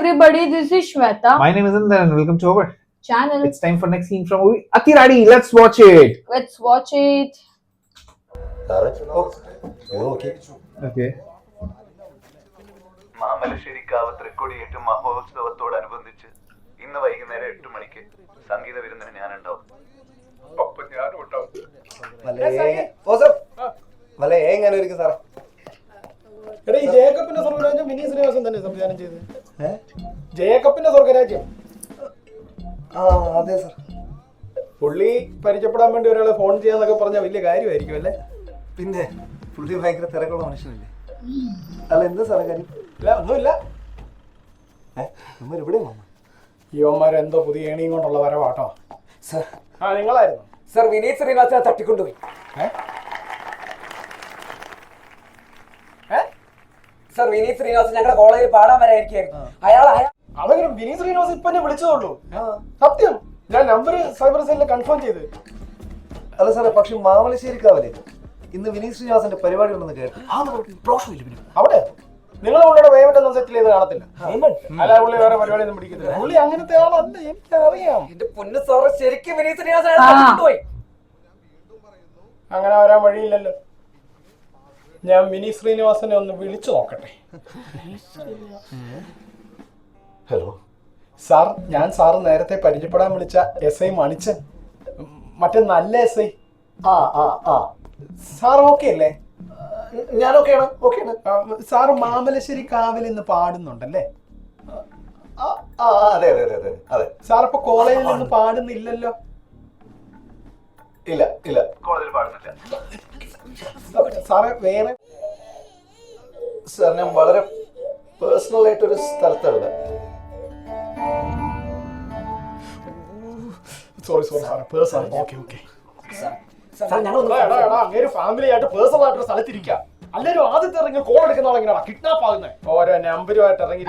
everybody, this is Shweta. My name is Inder and welcome to our Channel. It's time for next scene from movie Athiradi. Let's watch it. Let's watch it. Okay. മാമലശ്ശേരിക്കാവ് തൃക്കൊടിയേറ്റ് മഹോത്സവത്തോടനുബന്ധിച്ച് ഇന്ന് വൈകുന്നേരം 8 മണിക്ക് സംഗീത വിരുന്നിന് ഞാനുണ്ടാവും. ഒപ്പം ഞാനും ഉണ്ടാവും. ജേക്കബിന്റെ സ്വർഗരാജ്യം വിനീത് ശ്രീനിവാസൻ തന്നെ സംവിധാനം ചെയ്ത്. ജേക്കബിന്റെ സ്വർഗരാജ്യം. അതെ സാർ. പുള്ളി പരിചയപ്പെടാൻ വേണ്ടി ഒരാളെ ഫോൺ ചെയ്യാന്നൊക്കെ പറഞ്ഞാൽ വലിയ കാര്യമായിരിക്കും അല്ലേ? പിന്നെ പുള്ളി ഭയങ്കര തിരക്കുള്ള മനുഷ്യനല്ലേ? അല്ല എന്താ സാറേ കാര്യം? ഇല്ല, ഒന്നുമില്ല. നമ്മൾ എവിടെ യുവന്മാരെന്തോ പുതിയ ഏണിയും കൊണ്ടുള്ള വരവാട്ടോ. സാർ നിങ്ങളായിരുന്നു സാർ വിനീത് ശ്രീനിവാസനെ തട്ടിക്കൊണ്ടുപോയി. സാർ വിനീത് ശ്രീനിവാസൻ ഞങ്ങളുടെ കോളേജിൽ പാടാൻ വരായിരിക്കും. അതെങ്കിലും വിനീത് ശ്രീനിവാസൻ ഇപ്പൊ എന്നെ വിളിച്ചതുള്ളൂ. സത്യം, ഞാൻ നമ്പർ സൈബർ സെല്ലിൽ കൺഫേം ചെയ്ത്. അല്ല സാറേ, പക്ഷെ മാമലശ്ശേരിക്കാവില്ലേ ഇന്ന് വിനീത് ശ്രീനിവാസന്റെ പരിപാടി ഉണ്ടെന്ന് കേട്ടു. അവിടെ നിങ്ങൾ പുള്ളിയുടെ പേയ്മെന്റ് ഒന്നും സെറ്റിൽ ചെയ്ത് കാണത്തില്ല. അല്ല, പുള്ളി വേറെ പരിപാടി ഒന്നും പിടിക്കുന്നില്ല. പുള്ളി അങ്ങനത്തെ ആളല്ല, എനിക്കറിയാം. എന്റെ പൊന്നു സാറ് ശരിക്കും വിനീത് ശ്രീനിവാസനെ തട്ടിക്കൊണ്ടുപോയി. അങ്ങനെ വരാൻ വഴിയില്ലല്ലോ. ഞാൻ വിനീത് ശ്രീനിവാസനെ ഒന്ന് വിളിച്ചു നോക്കട്ടെ. ഹലോ സാർ, ഞാൻ സാറ് നേരത്തെ പരിചയപ്പെടാൻ വിളിച്ച SI മണിച്ചൻ, മറ്റേ നല്ല SI. സാർ ഓക്കെ അല്ലേ? ഞാൻ ഓക്കെയാണ്. സാറ് മാമലശ്ശേരി കാവിൽ ഇന്ന് പാടുന്നുണ്ടല്ലേ? അതെ അതെ അതെ അതെ. സാർ ഇപ്പൊ കോളേജിൽ നിന്ന് പാടുന്നില്ലല്ലോ? ഇല്ല ഇല്ല, കോളേജിൽ പാടുന്നില്ല. സാറേ വേറെ? സാർ ഞാൻ വളരെ പേഴ്സണൽ ആയിട്ടൊരു സ്ഥലത്താണ്. സോറി സാറേ, പേഴ്സണൽ. ഓക്കെ. ഫാമിലി ആയിട്ട് പേഴ്സണൽ ആയിട്ട് സ്ഥലത്തിരിക്കാം. എല്ലാരും ആദ്യത്തെ ഇറങ്ങി കോൾ എടുക്കുന്ന ആളെങ്ങനെയാ കിഡ്നാപ്പ് ആകുന്നത്? ഓരോ നമ്പരുമായിട്ട് ഇറങ്ങി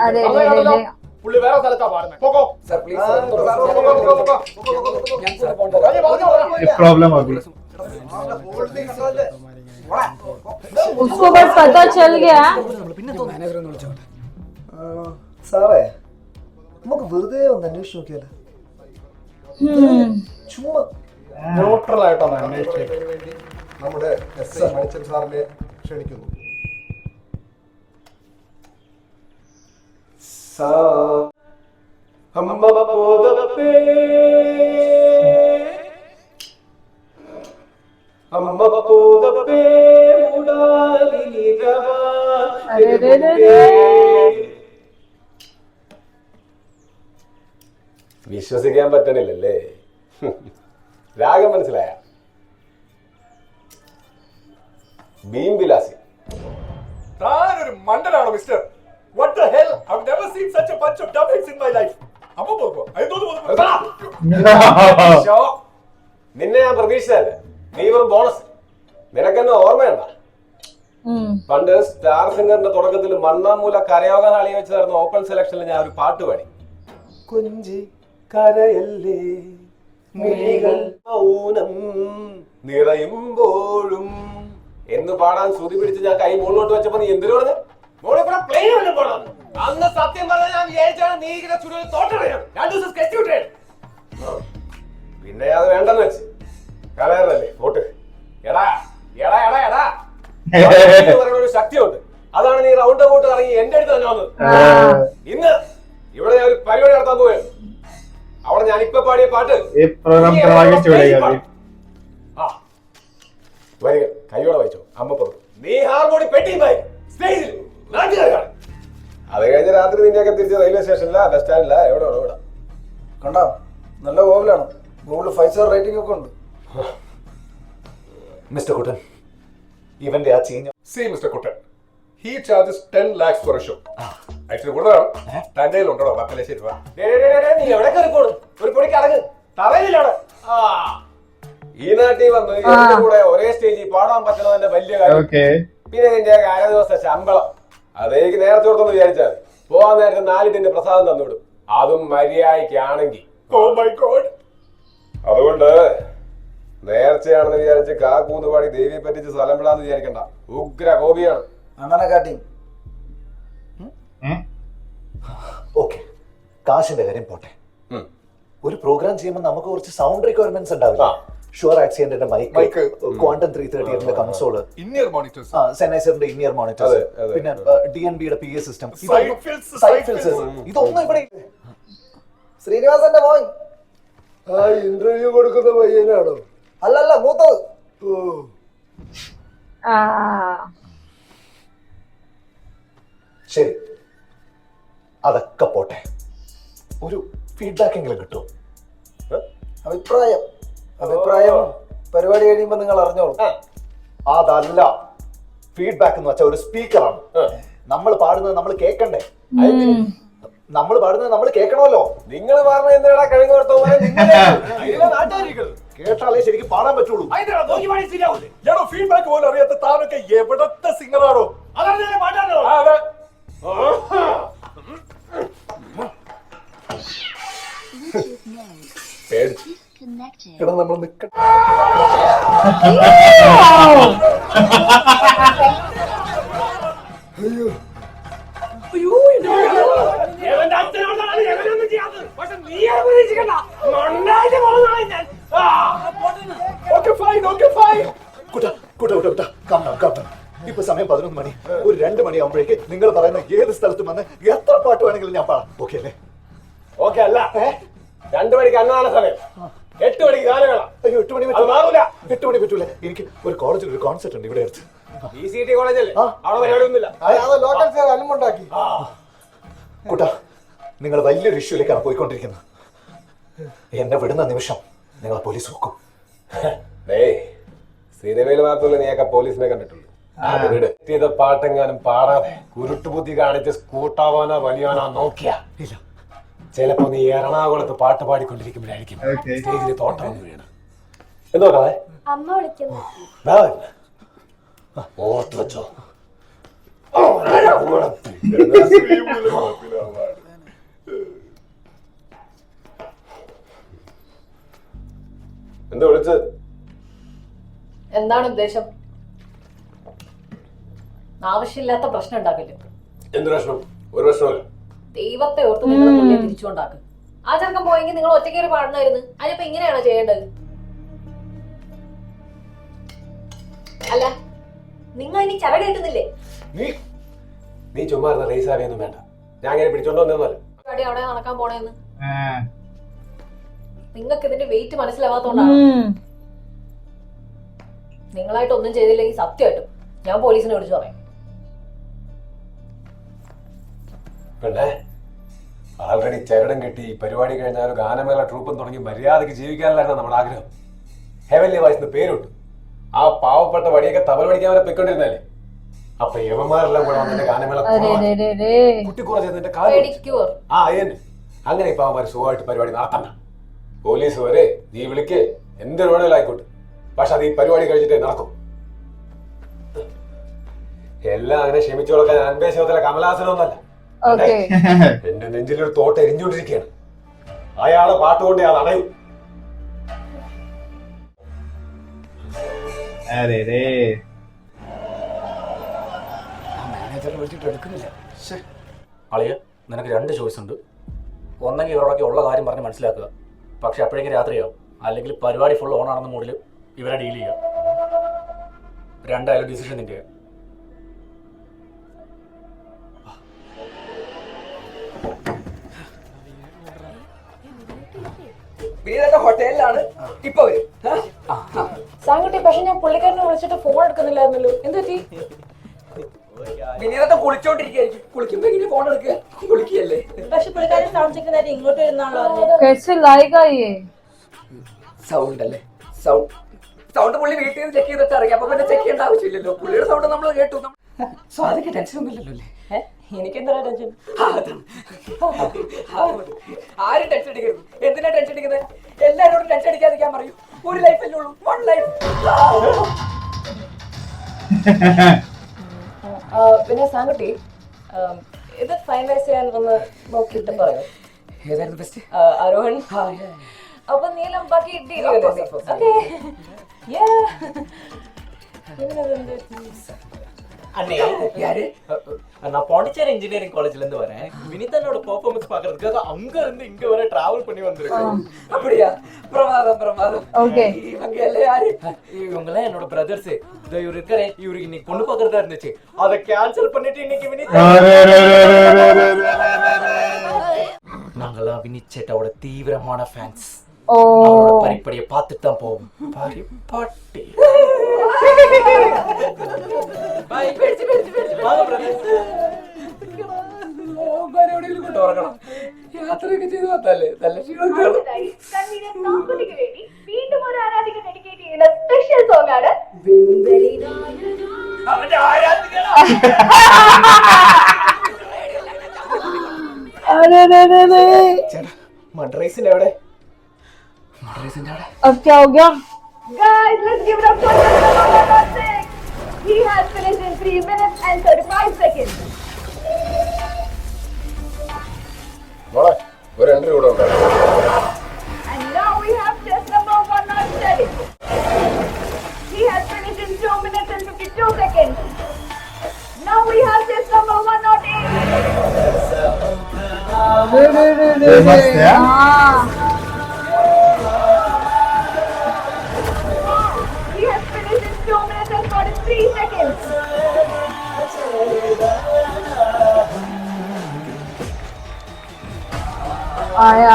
പുള്ളി വേറെ സ്ഥലത്താ പാടുന്നത്. പോകോ സാർ പ്ലീസ്. प्रॉब्लम अभी उसको बस पता चल गया. സാറേ, നമുക്ക് വെറുതെ ഒന്ന് അന്വേഷിച്ച് നോക്കിയാലോ? ചുമ്മാ ന്യൂട്രൽ ആയിട്ടാണ് അന്വേഷിച്ചത്. നമ്മുടെ SI മണിച്ചൻ സാറിനെ ക്ഷണിക്കുന്നു. വിശ്വസിക്കാൻ പറ്റണില്ലല്ലേ? രാഗം മനസ്സിലായ? ഭീം വിലാസി. താനൊരു മണ്ടനാണോ mister? What the hell? I've never seen such a bunch of dumbheads in my life. നിന്നെ ഞാൻ പ്രതീക്ഷിച്ചല്ലേ? നീ വെറും ബോണസ്. നിനക്കെന്നെ ഓർമ്മയുണ്ട? പണ്ട് സ്റ്റാർ സിംഗറിന്റെ തുടക്കത്തിൽ മണ്ണാമൂല കരയോഗാനാളി വെച്ച് നടന്ന ഓപ്പൺ സെലക്ഷനിൽ ഞാൻ ഒരു പാട്ട് പാടി. കൊഞ്ചി കരയല്ലേ മിഴികൾ മൗനം നിറയുമ്പോഴും എന്ന് പാടാൻ ശ്രുതി പിടിച്ച് ഞാൻ കൈ മുകളിലോട്ട് വെച്ചപ്പോ നീ എന്തിനു പറഞ്ഞു? അന്ന് സത്യം പറഞ്ഞാൽ ഞാൻ വിചാരിച്ചാണ് നീ ഇങ്ങനെ ചുരുൾ തോട്ടറിയാണ്. 2 ദിവസം കെട്ടിവിട്ടേ. പിന്നെ അത് വേണ്ടെന്ന് വെച്ച് കലയറല്ലേ പോട്ട്. എടാ എടാ എടാ എടാ പറയുന്ന ഒരു ശക്തിയുണ്ട്. അതാണ് നീ റൗണ്ട് അബൌട്ട് ഇറങ്ങി എന്റെ അടുത്ത് തന്നെ വന്നത്. ഇന്ന് ഇവിടെ ഞാൻ ഒരു പരിപാടി നടത്താൻ പോവുകയാണ്. അവിടെ ഞാൻ ഇപ്പൊ പാടിയ പാട്ട് വരിക കൈയോടെ വായിച്ചോ. അമ്മപ്പുറത്ത് നീ ഹാർമോണി പെട്ടിയുമായി സ്റ്റേജിൽ നാട്ടുകാരാണ്. അത് കഴിഞ്ഞ രാത്രി നിന്നെയൊക്കെ തിരിച്ച് റെയിൽവേ സ്റ്റേഷനില ബസ് സ്റ്റാൻഡില എവിടെ ഇവിടെ കണ്ടോ? നല്ല ഗോവിലാണ്. ഗൂഗിൾ 5 സ്റ്റാർ റേറ്റിംഗ് ഒക്കെ ഉണ്ട്. മിസ്റ്റർ കുട്ടൻ, ഇവന്റെ ആ ചീഞ്ഞ mister Kuttan, he charges 10 lakhs for a show. Actually കൂടുതലാണ്. തന്റെ ഉണ്ടോ 10 ലക്ഷം രൂപ? നീ എവിടെ കയറിക്കോളും? ഒരു പൊടിക്ക് അടങ്ങ്. തറയിലാണ്. ഈ നാട്ടിൽ വന്ന് എന്റെ കൂടെ ഒരേ സ്റ്റേജിൽ പാടാൻ പറ്റുന്നതിന്റെ വലിയ കാര്യം. പിന്നെ നിന്റെ അര ദിവസത്തെ ശമ്പളം അതേക്ക് നേരത്തെ കൊടുത്തെന്ന് വിചാരിച്ചാൽ പോവാൻ നേരത്തെ 4 ടിന്റെ പ്രസാദം തന്നുവിടും. അതും മര്യാദയ്ക്കാണെങ്കിൽ. Oh my God. അതുകൊണ്ട് നേർച്ചയാണെന്ന് വിചാരിച്ച് കാക്കൂന്ന് പാടി ദേവിയെ പറ്റിച്ച് സ്ഥലം വിടാന്ന് വിചാരിക്കണ്ട. ഉഗ്ര കോപിയാണ്. അങ്ങനെ കാട്ടി. ഓക്കെ കാശിന്റെ കാര്യം പോട്ടെ. ഒരു പ്രോഗ്രാം ചെയ്യുമ്പോൾ നമുക്ക് കുറച്ച് സൗണ്ട് റിക്വയർമെന്റ്സ് ഉണ്ടാവില്ല. ഷുവർ ആക്സിഡന്റിന്റെ മൈക്ക്, ക്വാണ്ടം 330 കൺസോള്, ഇന്നിയർ മോണിറ്റേഴ്സ്, സെനൈസറിന്റെ ഇന്നിയർ മോണിറ്റേഴ്സ്, പിന്നെ DNBയുടെ PA സിസ്റ്റം, ഇതൊന്നും ഇവിടെ ഇല്ല. ശ്രീനിവാസന്റെ മോൻ ഇന്റർവ്യൂ കൊടുക്കുന്ന പയ്യനാണോ? അല്ലല്ല, മൂത്തത്. ശരി, അതൊക്കെ പോട്ടെ. ഒരു ഫീഡ്ബാക്ക് എങ്കിലും കിട്ടുമോ? അഭിപ്രായം പരിപാടി കഴിയുമ്പോ നിങ്ങൾ അറിഞ്ഞോളൂ. അതല്ല, ഫീഡ്ബാക്ക് എന്ന് വെച്ചാൽ ഒരു സ്പീക്കറാണ്. നമ്മൾ പാടുന്നത് നമ്മൾ കേൾക്കണ്ടേ? നമ്മൾ പാടുന്നത് നമ്മൾ കേൾക്കണമല്ലോ. നിങ്ങൾ പറഞ്ഞ എന്തിനാ കഴിഞ്ഞ കേട്ടാലേ ശരിക്കും പാടാൻ പറ്റുള്ളൂ. എടോ ഫീഡ്ബാക്ക് പോലും അറിയാത്ത താനൊക്കെ എവിടത്തെ സിംഗറാണോ? അതെ. എടാ നമ്മൾ നിക്കട്ടെ. ഇപ്പൊ സമയം 11 മണി. ഒരു 2 മണിയാകുമ്പോഴേക്ക് നിങ്ങൾ പറയുന്ന ഏത് സ്ഥലത്തും വന്ന് എത്ര പാട്ട് വേണമെങ്കിലും ഞാൻ പാടാം. ഓക്കെ അല്ലേ? ഓക്കെ അല്ല, 2 മണിക്ക് അന്നദാന സമയം, 8 മണിക്ക് ഗാനമേള. അയ്യോ, 8 മണി മാറൂല. 8 മണി പറ്റൂല. എനിക്ക് ഒരു കോളേജിൽ ഒരു കോൺസെർട്ട് ഉണ്ട് ഇവിടെ അടുത്ത്. ECT കോളേജല്ലേ, അവിടെ പരിപാടിയൊന്നുമില്ല. അനുമുണ്ടാക്കി. കൂട്ടാ, നിങ്ങൾ വലിയൊരു ഇഷ്യൂലേക്കാണ് പോയിക്കൊണ്ടിരിക്കുന്നത്. എന്നെ വിടുന്ന നിമിഷം നിങ്ങളെ പോലീസ് നോക്കും. സിനിമയിൽ മാത്രമല്ല നീയൊക്കെ പോലീസിനെ കണ്ടിട്ടുള്ളൂ. ചെയ്ത പാട്ടെങ്ങാനും പാടാതെ കുരുട്ടുബുദ്ധി കാണിച്ച് സ്കൂട്ടാവാനോ വലിയാനോ നോക്കിയ ഇല്ല, ചിലപ്പോ നീ എറണാകുളത്ത് പാട്ട് പാടിക്കൊണ്ടിരിക്കുമ്പോഴായിരിക്കും സ്റ്റേജിൽ തോട്ടം വന്ന് വീണ്. എന്തോ അമ്മ വിളിക്കുന്നു. ഓർത്ത് വെച്ചോ. എന്താ വിളിച്ചത്? എന്താണ് ഉദ്ദേശം? ആവശ്യമില്ലാത്ത പ്രശ്നം ഉണ്ടാക്കില്ല. എന്ത് പ്രശ്നം? ഒരു പ്രശ്നമല്ല. ദൈവത്തെ ഓർത്ത് നിങ്ങൾ പുള്ളിയെ തിരിച്ചുകൊണ്ടാക്കും. ആ ചെറുക്കം പോയെങ്കിൽ നിങ്ങൾ ഒറ്റക്കേറി പാടുന്നായിരുന്നു. അതിനിപ്പോ ഇങ്ങനെയാണോ ചെയ്യേണ്ടത്? അല്ല, നിങ്ങൾ ഇനി ചരട് കിട്ടുന്നില്ലേ? നീ ചുമ്മാ റേസ് ആവിയൊന്നും വേണ്ട. ഞാൻ അങ്ങനെ പിടിച്ചോണ്ട് വന്നല്ല അവിടെ നടക്കാൻ പോണേന്ന്. നിങ്ങൾക്ക് ഇതിന്റെ വെയിറ്റ് മനസ്സിലാവാത്തോണ്ടാണ്. നിങ്ങളായിട്ട് ഒന്നും ചെയ്തില്ലെങ്കിൽ സത്യമായിട്ടും ഞാൻ പോലീസിനെ വിളിച്ചു പറയാം. പിന്നെ ആൾറെഡി ചരടം കെട്ടി പരിപാടി കഴിഞ്ഞാൽ ഒരു ഗാനമേള ട്രൂപ്പും തുടങ്ങി മര്യാദക്ക് ജീവിക്കാനല്ലായിരുന്നു നമ്മുടെ ആഗ്രഹം. ഹെവൻലി വോയ്സ് എന്ന് പേരുണ്ട്. ആ പാവപ്പെട്ട വടിയൊക്കെ തബല പഠിക്കാൻ വരെ പൊയ്ക്കൊണ്ടിരുന്നല്ലേ. അപ്പൊ യവന്മാരെല്ലാം കൂടെ വന്നിട്ട് ഗാനമേള കുട്ടി കുറച്ചതിന്റെ അങ്ങനെ ഇപ്പൊ അവന്മാർ സുഖമായിട്ട് പരിപാടി നടത്തണ്ട. പോലീസ് വരെ നീ വിളിക്ക്, എന്തൊരു വേണേലും ആയിക്കോട്ടെ. പക്ഷെ അത് ഈ പരിപാടി കഴിച്ചിട്ടേ നടക്കും. എല്ലാം അങ്ങനെ ക്ഷമിച്ചു കൊടുക്കാൻ അൻപേശത്തിലെ കമലാസനമൊന്നല്ല. എന്റെ നെഞ്ചിലൊരു തോട്ട എരിഞ്ഞുകൊണ്ടിരിക്കുകയാണ്. അയാളെ പാട്ടുകൊണ്ട് അത് അടയും. അളിയ, നിനക്ക് 2 ചോയ്സ് ഉണ്ട്. ഒന്നെങ്കിൽ ഇവരോടൊക്കെ ഉള്ള കാര്യം പറഞ്ഞ് മനസ്സിലാക്കുക. പക്ഷെ അപ്പോഴേക്കും രാത്രിയാവും. അല്ലെങ്കിൽ പരിപാടി ഫുൾ ഓണാണെന്ന മൂഡിൽ ഇവരെ ഡീൽ ചെയ്യുക. 2 ഡിസിഷൻ നിന്റെ. ഹോട്ടലിലാണ് ഇപ്പൊ വരും. സാങ്കുട്ടി, പക്ഷെ ഞാൻ പുള്ളിക്കാരനെ വിളിച്ചിട്ട് ഫോൺ എടുക്കുന്നില്ലായിരുന്നല്ലോ. എന്ത് പറ്റി? വിനീതത്തെ കുളിച്ചോണ്ടിരിക്കും. കുളിക്കുമ്പോ ഇങ്ങനെ ഫോൺ എടുക്കുക, കുളിക്കല്ലേ. പക്ഷെ പുള്ളിക്കാരൻ സൗണ്ട് ചെക്ക് നേരം ഇങ്ങോട്ട് വരുന്നാണല്ലോ. സൗണ്ട് അല്ലേ? സൗണ്ട് പുള്ളി വീട്ടിൽ നിന്ന് ചെക്ക് ചെയ്തിട്ട് അറിയാം. അപ്പൊ പിന്നെ ചെക്ക് ചെയ്യേണ്ട ആവശ്യമില്ലല്ലോ. പുള്ളിയുടെ സൗണ്ട് നമ്മൾ കേട്ടു. സോ അതൊക്കെ ടെൻഷൻ ഒന്നുമില്ലല്ലോ അല്ലേ? എനിക്കെന്താ ടെൻഷൻ? ആരും ടെൻഷൻ അടിക്കരുത്. എന്തിനാ ടെൻഷൻ അടിക്കുന്നത്? എല്ലാരോടും ടെൻഷൻ അടിക്കാതിരിക്കാൻ പറയൂ. ഒരു ലൈഫ് അല്ലേ ഉള്ളൂ, 1 ലൈഫ്. പിന്നെ സാങ്കുട്ടി, ഇത് ഫൈനലൈസ് ചെയ്യാൻ ഒന്ന് നോക്കിയിട്ട് പറയോ? ഏതായിരുന്നു ബെസ്റ്റ്? ആരോഹൺ. അപ്പൊ നീലം ബാക്കി ഡീൽ ചെയ്തോ? நான் பாண்டிச்சேரி இன்ஜினியரிங் காலேஜ்ல இருந்து வரேன். வினிதனோட பெர்ஃபார்மன்ஸ் பார்க்கிறதுக்காக அங்க இருந்து இங்க வரை டிராவல் பண்ணி வந்திருக்கேன். அப்படியா? பிரமாதம். ஓகே. இவங்க எல்லாம் யாரு? இவங்கெல்லாம் என்னோட பிரதர்ஸ். இவரு இருக்காரே, இவருக்கு இன்னைக்கு பொண்ணு பார்க்கறதா இருந்துச்சு. அதை கேன்சல் பண்ணிட்டு இன்னைக்கு வினித் நாங்கெல்லாம் வினித் சேட்டாவோட தீவிரமான ஃபேன்ஸ். அவரோட பரிப்படியை பார்த்துட்டு தான் போவோம். பரிப்பாட்டி യാത്രയൊക്കെ ചെയ്ത് വന്നല്ലേ നല്ല ക്ഷീണം കാണും. വീണ്ടും ഒരു ആരാധിക ഡെഡിക്കേറ്റ് ചെയ്യുന്ന സ്പെഷ്യൽ സോങ് ആണ് മഡ്രൈസിന്റെ എവിടെ? अब क्या हो गया? Guys, let's give it up for number 6. He has finished in 3 minutes and 35 seconds. മോളെ ഒരു എൻട്രി കൂടെ ഉണ്ട്. And now we have test number 107. He has finished in 2 minutes and 52 seconds. Now we have test number 108. He has finished in 2 minutes and 43 seconds. आया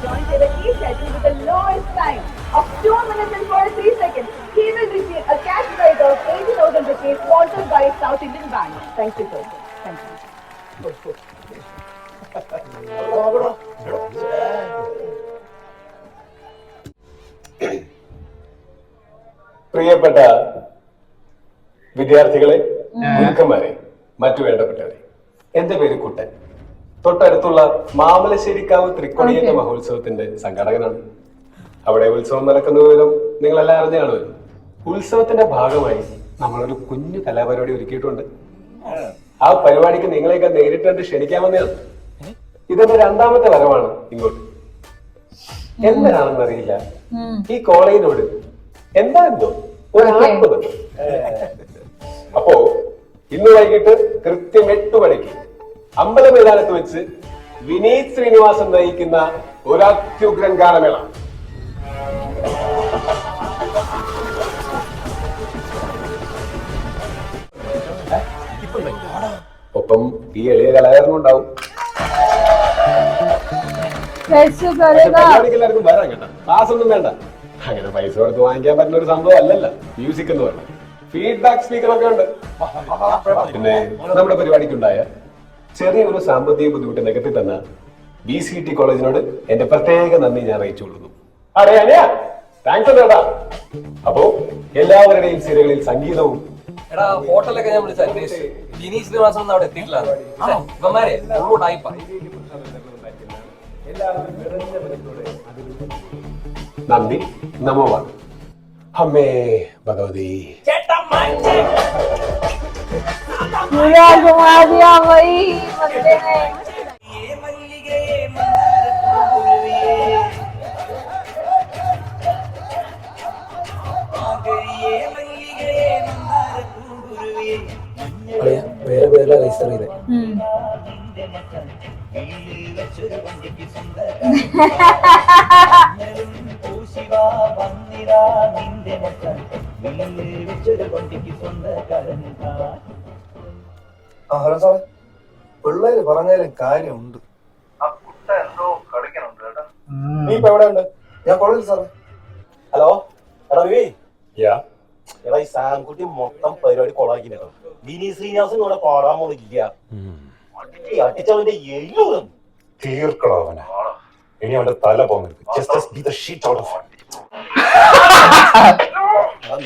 Joined by the key schedule with the lowest time of 2 minutes and 43 seconds. He will receive a cash prize of 80,000 rupees sponsored by South Indian Bank. Thank you, sir. Thank you. പ്രിയപ്പെട്ട വിദ്യാർത്ഥികളെ, ഗുരുക്കന്മാരെ, മറ്റു വേണ്ടപ്പെട്ടവരെ, എന്റെ പേര് കുട്ടൻ. തൊട്ടടുത്തുള്ള മാമലശ്ശേരിക്കാവ് തൃക്കൊടിയേറ്റ മഹോത്സവത്തിന്റെ സംഘാടകനാണ്. അവിടെ ഉത്സവം നടക്കുന്ന വിവരം നിങ്ങളെല്ലാം അറിഞ്ഞാണല്ലോ. ഉത്സവത്തിന്റെ ഭാഗമായി നമ്മളൊരു കുഞ്ഞു കലാപരിപാടി ഒരുക്കിയിട്ടുണ്ട്. ആ പരിപാടിക്ക് നിങ്ങളെയൊക്കെ നേരിട്ട് ക്ഷണിക്കാമെന്നാണ്. ഇതിന്റെ രണ്ടാമത്തെ വരവാണ് ഇങ്ങോട്ട്. എന്താണെന്നറിയില്ല, ഈ കോളേജിനോട് എന്തോ ഒരു ആത്മബന്ധം. അപ്പോ ഇന്ന് വൈകിട്ട് കൃത്യം 8 മണിക്ക് അമ്പല മൈതാനത്ത് വെച്ച് വിനീത് ശ്രീനിവാസൻ നയിക്കുന്ന ഒരു അത്യുഗ്രൻ ഗാനമേള. ഒപ്പം ഈ എളിയ കലാകാരനും ഉണ്ടാവും. എല്ലാവർക്കും വരാം കേട്ടോ. ക്ലാസ് ഒന്നും വേണ്ട. അങ്ങനെ പൈസ കൊടുത്ത് വാങ്ങിക്കാൻ പറ്റുന്ന ഒരു സംഭവം അല്ലല്ലോ മ്യൂസിക് എന്ന് പറഞ്ഞാൽ. ഫീഡ്ബാക്ക് സ്പീക്കറൊക്കെ ഉണ്ട്. പിന്നെ നമ്മുടെ പരിപാടിക്കുണ്ടായ ചെറിയൊരു സാമ്പത്തിക ബുദ്ധിമുട്ട് നികത്തി തന്ന BCT കോളേജിനോട് എന്റെ പ്രത്യേക നന്ദി ഞാൻ അറിയിച്ചുകൊള്ളുന്നു. താങ്ക്സ് കേട്ടാ. അപ്പോ എല്ലാവരുടെയും സിരകളിൽ സംഗീതവും. എടാ ഹോട്ടലൊക്കെ ഞാൻ വിളിച്ച അന്വേഷിച്ചു. വിനീത് ശ്രീനിവാസൻ ഒന്നും അവിടെ എത്തിയിട്ടില്ല. ഇവന്മാരെ നന്ദി. നമോവാണ്. അമ്മേ ഭഗവതി. पूरा घुमा दिया वही बंदे ने. വേറെ പേരിലാ രജിസ്റ്റർ ചെയ്തേ. ഹലോ സാറേ, പിള്ളേര് പറഞ്ഞാലും കാര്യമുണ്ട്. ആ കുട്ട എന്തോ കളിക്കണുണ്ട് കേട്ടോ. നീ ഇപ്പൊ എവിടെ ഉണ്ട്? ഞാൻ കോളേജിൽ സാറേ. ഹലോ എടാ വിവി, യാ എടാ ഈ സാംകുട്ടി മൊത്തം പരിപാടി കൊളാക്കി കേട്ടോ. വിനീത് ശ്രീനിവാസൻ ഇവിടെ പാടാൻ പോണില്ല. അടിച്ചവന്റെ എല്ലും തീർക്കടോ അവനെ. ഇനി അവന്റെ തല പോകുന്നത്.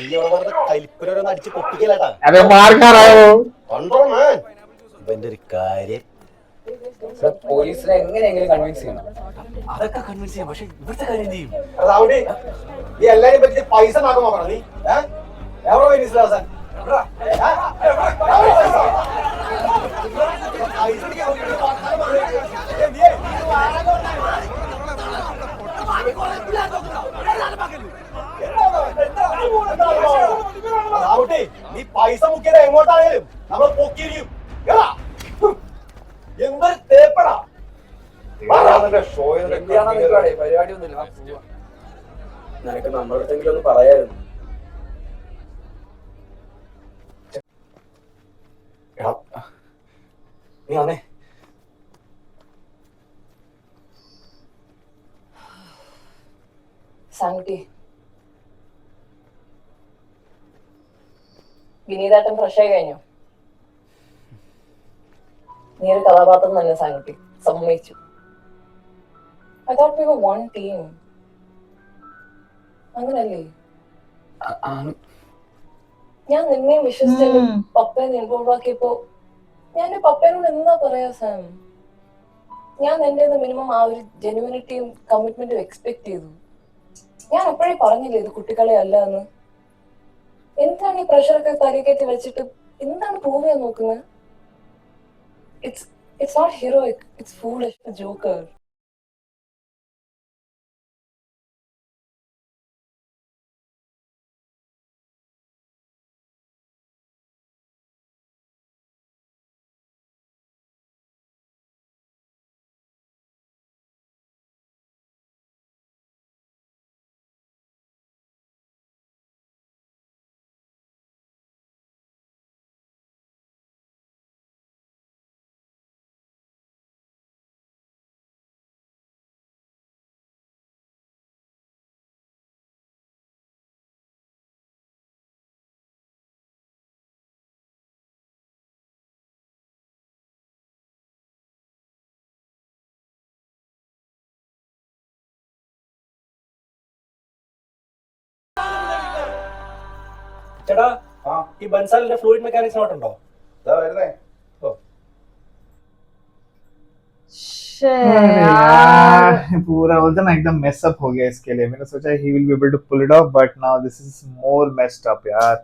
നീ അവിടെ കലിപ്പുരോന്ന് അടിച്ച് പൊട്ടിക്കലാട്ടാ. अरे मार खा रहा हो. കണ്ടോ മാൻ, ഇവന്റെ ഒരു കാര്യം. പോലീസിനെ എങ്ങനെയെങ്കിലും കൺവിൻസ് ചെയ്യണം. അതൊക്കെ കൺവിൻസ് ചെയ്യാം. പക്ഷെ ഇവിടുത്തെ കാര്യം ചെയ്യും. നീ എല്ലാരും പറ്റി പൈസ നാക്കാൻ നോക്കണം. നീ എവിടെ വിനീത് ശ്രീനിവാസൻ? നീ പൈസ മുക്കിയത് എങ്ങോട്ടാണേലും നമ്മൾ പൊക്കിയിരിക്കും. എടാ, എന്തൊരു തേപ്പടാ. പരിപാടി ഒന്നുമില്ല. നിനക്ക് നമ്മുടെ അടുത്തെങ്കിലും ഒന്ന് പറയായിരുന്നു. നീ വന്നേ. സാങ്കുട്ടി, വിനീതാട്ടം ഫ്രഷായി കഴിഞ്ഞു. നീ ഒരു കഥാപാത്രം തന്നെ സാങ്കുട്ടി, സമ്മതിച്ചു. I thought we were one team. അങ്ങനല്ലേ? ഞാൻ നിന്നെയും വിശ്വസിച്ചു പപ്പേനെ ഇൻവോൾവ് ആക്കിയപ്പോ ഞാൻ പപ്പേനോട് എന്താ പറയാ സാം? ഞാൻ നിന്റെ മിനിമം ആ ഒരു ജെന്യുവിനിറ്റിയും കമ്മിറ്റ്മെന്റും എക്സ്പെക്ട് ചെയ്തു. ഞാൻ അപ്പോഴേ പറഞ്ഞില്ലേ ഇത് കുട്ടികളെ അല്ല എന്ന്. എന്താണ് ഈ പ്രഷറൊക്കെ തലകേറ്റി വെച്ചിട്ട് എന്താണ് പ്രൂവ് ചെയ്യാൻ നോക്കുന്നത്? It's not heroic, it's foolish, a joker. ചേട്ടാ, ഈ ബൻസാലിന്റെ ഫ്ലൂയിഡ് മെക്കാനിക്സ് നോട്ടുണ്ടോ? വരുന്നേ. पूरा बोलते ना एकदम मेस अप हो गया इसके लिए. मैंने सोचा he will be able to pull it off, but now this is more messed up यार.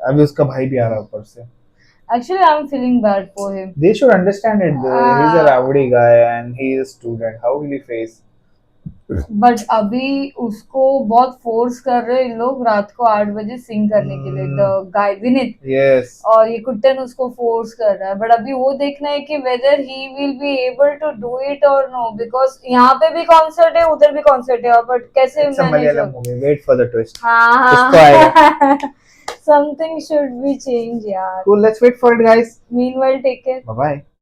अभी उसका भाई भी आ रहा है ऊपर से. Actually, I'm feeling bad for him. They should understand it. He's a rowdy guy and he is a student. How will he face? But अभी उसको बहुत फोर्स कर रहे हैं इन लोग रात को 8 बजे सिंग करने के लिए. The guy Vineet, Yes. और ये कुट्टन उसको फोर्स कर रहा है. बट अभी वो देखना है कि whether he will be able to do it और नो, बिकॉज यहाँ पे भी कॉन्सर्ट है, उधर भी कॉन्सर्ट है, बट कैसे It's a Malayalam movie. Wait for the twist. हाँ, something should be changed यार. Cool. Let's wait for it, guys. Meanwhile, take care. Bye bye.